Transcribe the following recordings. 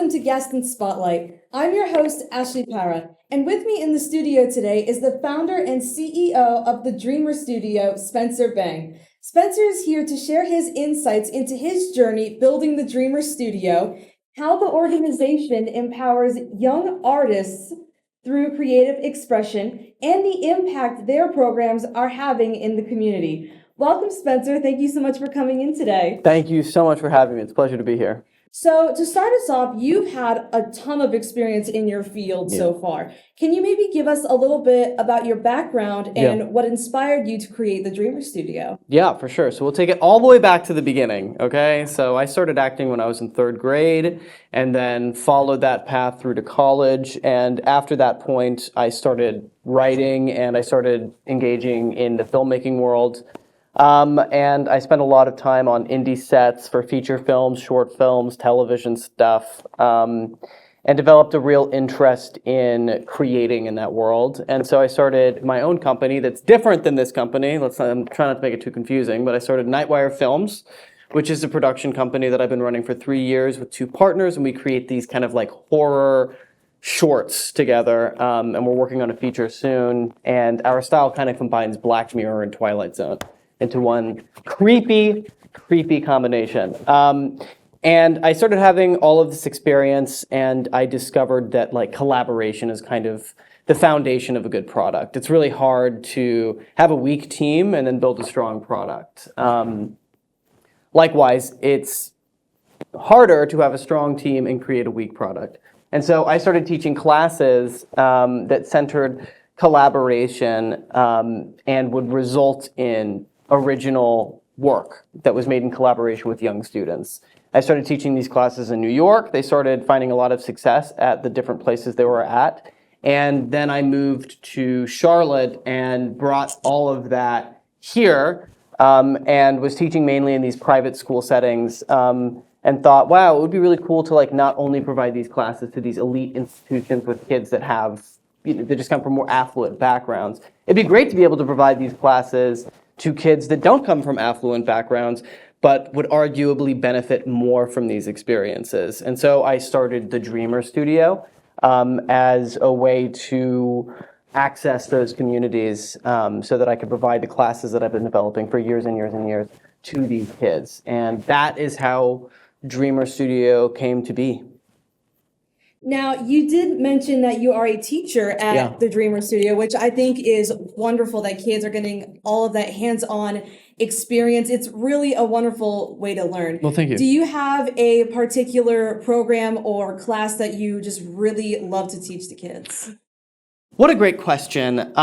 welcome to Gaston Spotlight. I'm your host, Ashley Para, and with me in the studio today is the founder and CEO of the Dreamer Studio, Spencer Bang. Spencer is here to share his insights into his journey building the Dreamer Studio, how the organization empowers young artists through creative expression, and the impact their programs are having in the community. Welcome, Spencer. Thank you so much for coming in today. Thank you so much for having me. It's a pleasure to be here. So to start us off, you've had a ton of experience in your field so far. Can you maybe give us a little bit about your background and what inspired you to create the Dreamer Studio? Yeah, for sure. So we'll take it all the way back to the beginning, okay? So I started acting when I was in third grade and then followed that path through to college. And after that point, I started writing and I started engaging in the filmmaking world. And I spent a lot of time on indie sets for feature films, short films, television stuff, and developed a real interest in creating in that world. And so I started my own company that's different than this company. I'm trying not to make it too confusing, but I started Nightwire Films, which is a production company that I've been running for 3 years with 2 partners, and we create these kind of like horror shorts together, and we're working on a feature soon. And our style kind of combines Black Mirror and Twilight Zone into one creepy combination. And I started having all of this experience, and I discovered that like collaboration is kind of the foundation of a good product. It's really hard to have a weak team and then build a strong product. Likewise, it's harder to have a strong team and create a weak product. And so I started teaching classes that centered collaboration and would result in original work that was made in collaboration with young students. I started teaching these classes in New York. They started finding a lot of success at the different places they were at. And then I moved to Charlotte and brought all of that here and was teaching mainly in these private school settings and thought, wow, it would be really cool to like not only provide these classes to these elite institutions with kids that have, they just come from more affluent backgrounds. It'd be great to be able to provide these classes to kids that don't come from affluent backgrounds, but would arguably benefit more from these experiences. And so I started the Dreamer Studio as a way to access those communities so that I could provide the classes that I've been developing for years and years and years to these kids. And that is how Dreamer Studio came to be. Now, you did mention that you are a teacher at the Dreamer Studio, which I think is wonderful that kids are getting all of that hands-on experience. It's really a wonderful way to learn. Well, thank you. Do you have a particular program or class that you just really love to teach the kids? What a great question.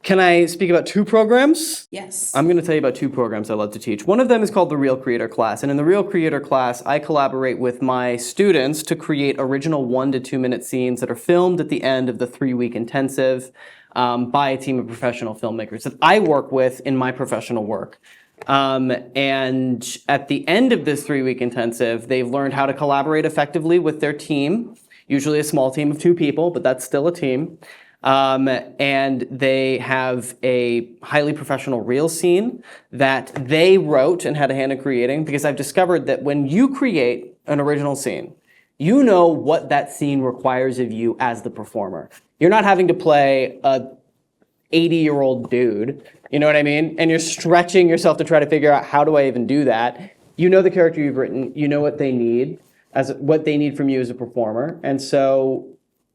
Can I speak about 2 programs? Yes. I'm going to tell you about 2 programs I love to teach. One of them is called the Real Creator class. And in the Real Creator class, I collaborate with my students to create original 1 to 2 minute scenes that are filmed at the end of the 3-week intensive by a team of professional filmmakers that I work with in my professional work. And at the end of this 3-week intensive, they've learned how to collaborate effectively with their team, usually a small team of 2 people, but that's still a team. And they have a highly professional reel scene that they wrote and had a hand in creating, because I've discovered that when you create an original scene, you know what that scene requires of you as the performer. You're not having to play a 80-year-old dude, you know what I mean? And you're stretching yourself to try to figure out, how do I even do that? You know the character you've written, you know what they need from you as a performer. And so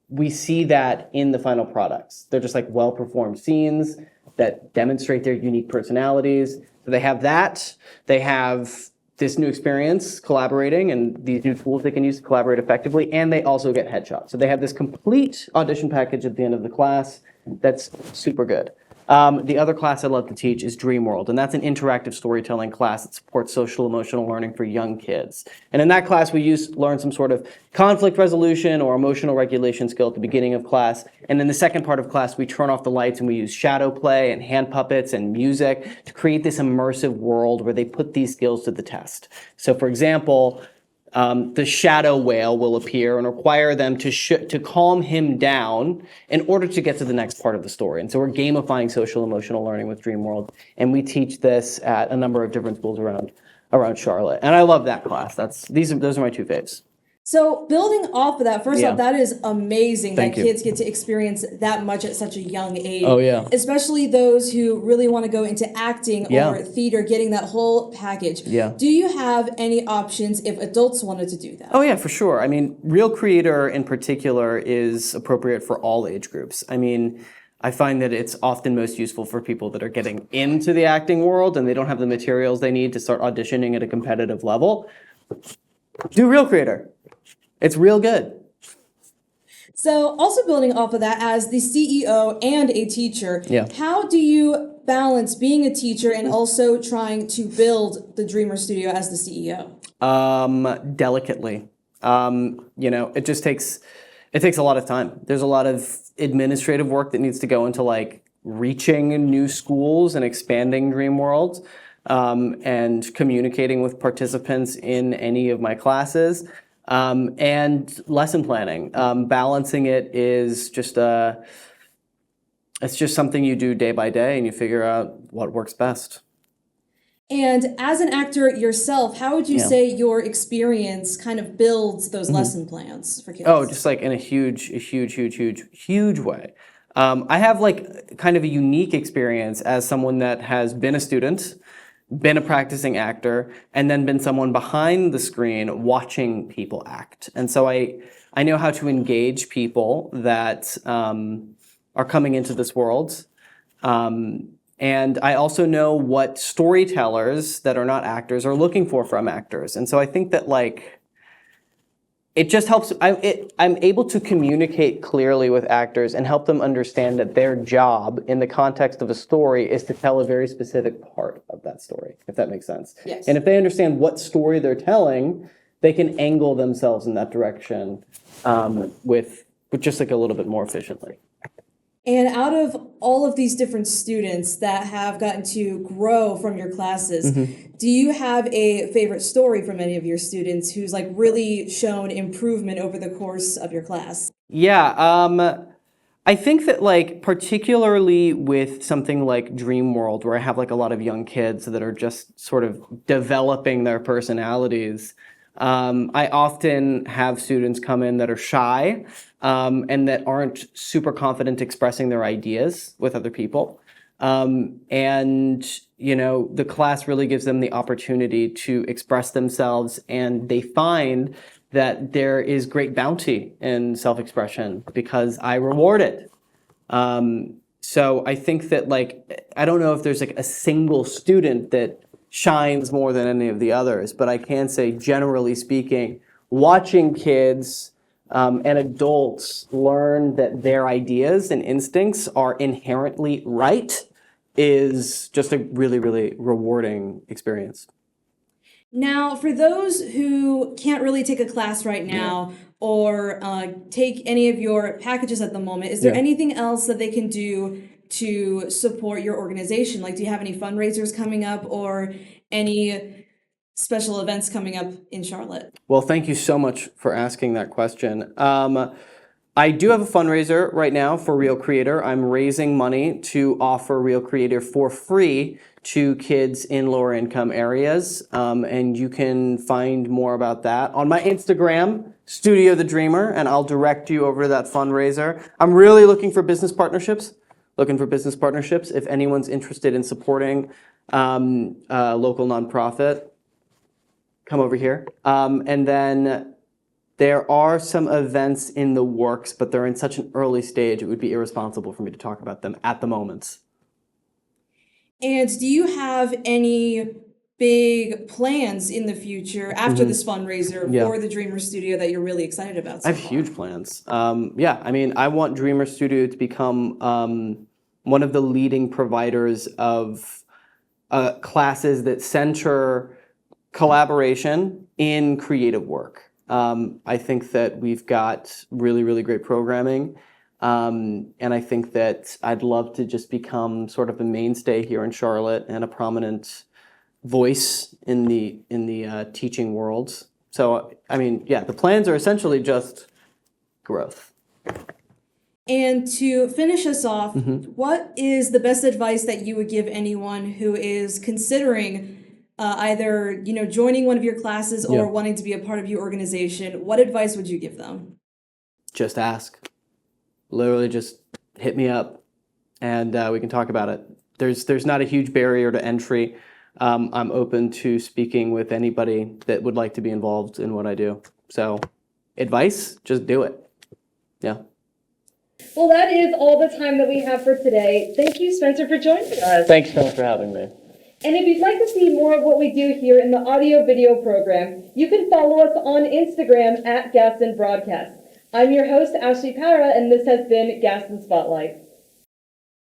we see that in the final products. They're just like well-performed scenes that demonstrate their unique personalities. So they have that. They have this new experience collaborating and these new tools they can use to collaborate effectively, and they also get headshots. So they have this complete audition package at the end of the class that's super good. The other class I love to teach is Dream World, and that's an interactive storytelling class that supports social emotional learning for young kids. And in that class, we learn some sort of conflict resolution or emotional regulation skill at the beginning of class. And in the second part of class, we turn off the lights and we use shadow play and hand puppets and music to create this immersive world where they put these skills to the test. So for example, the shadow whale will appear and require them to calm him down in order to get to the next part of the story. And so we're gamifying social emotional learning with Dream World, and we teach this at a number of different schools around Charlotte. And I love that class. Those are my 2 faves. So building off of that, first Yeah. off, that is amazing Thank that you. kids get to experience that much at such a young age. Oh, yeah. Especially those who really want to go into acting Yeah. or theater, getting that whole package. Yeah. Do you have any options if adults wanted to do that? Oh, yeah, for sure. I mean, Real Creator in particular is appropriate for all age groups. I mean, I find that it's often most useful for people that are getting into the acting world and they don't have the materials they need to start auditioning at a competitive level. Do Real Creator. It's real good. So also building off of that, as the CEO and a teacher, Yeah. how do you balance being a teacher and also trying to build the Dreamer Studio as the CEO? Delicately. It just takes a lot of time. There's a lot of administrative work that needs to go into like reaching new schools and expanding dream worlds, and communicating with participants in any of my classes, and lesson planning. Balancing it is just it's just something you do day by day and you figure out what works best. And as an actor yourself, how would you Yeah. say your experience kind of builds those lesson plans for kids? Oh, just like in a huge way. I have like kind of a unique experience as someone that has been a student, been a practicing actor, and then been someone behind the screen watching people act. And so I know how to engage people that are coming into this world. And I also know what storytellers that are not actors are looking for from actors. And so I think that like, it just helps. I'm able to communicate clearly with actors and help them understand that their job in the context of a story is to tell a very specific part of that story, if that makes sense. Yes. And if they understand what story they're telling, they can angle themselves in that direction with just like a little bit more efficiently. And out of all of these different students that have gotten to grow from your classes, do you have a favorite story from any of your students who's like really shown improvement over the course of your class? Yeah, I think that like particularly with something like Dream World, where I have like a lot of young kids that are just sort of developing their personalities, I often have students come in that are shy, and that aren't super confident expressing their ideas with other people. And the class really gives them the opportunity to express themselves, and they find that there is great bounty in self-expression because I reward it. So I think that like, I don't know if there's like a single student that shines more than any of the others, but I can say generally speaking, watching kids and adults learn that their ideas and instincts are inherently right is just a really, really rewarding experience. Now, for those who can't really take a class right now or take any of your packages at the moment, is there Yeah. anything else that they can do to support your organization? Like, do you have any fundraisers coming up or any special events coming up in Charlotte? Well, thank you so much for asking that question. I do have a fundraiser right now for Real Creator. I'm raising money to offer Real Creator for free to kids in lower income areas. And you can find more about that on my Instagram, Studio the Dreamer, and I'll direct you over to that fundraiser. I'm really looking for business partnerships. If anyone's interested in supporting a local nonprofit, come over here. And then there are some events in the works, but they're in such an early stage, it would be irresponsible for me to talk about them at the moment. And do you have any big plans in the future after this fundraiser for the Dreamer Studio that you're really excited about so I have far? huge plans. Yeah, I mean, I want Dreamer Studio to become one of the leading providers of classes that center collaboration in creative work. I think that we've got really, really great programming. And I think that I'd love to just become sort of a mainstay here in Charlotte and a prominent voice in the teaching world. So, I mean, yeah, the plans are essentially just growth. And to finish us off, what is the best advice that you would give anyone who is considering either, joining one of your classes or Yeah. wanting to be a part of your organization, what advice would you give them? Just ask. Literally just hit me up and we can talk about it. There's not a huge barrier to entry. I'm open to speaking with anybody that would like to be involved in what I do. So advice, just do it. Yeah. Well, that is all the time that we have for today. Thank you, Spencer, for joining us. Thanks so much for having me. And if you'd like to see more of what we do here in the audio-video program, you can follow us on Instagram at Gaston Broadcast. I'm your host, Ashley Para, and this has been Gaston Spotlight.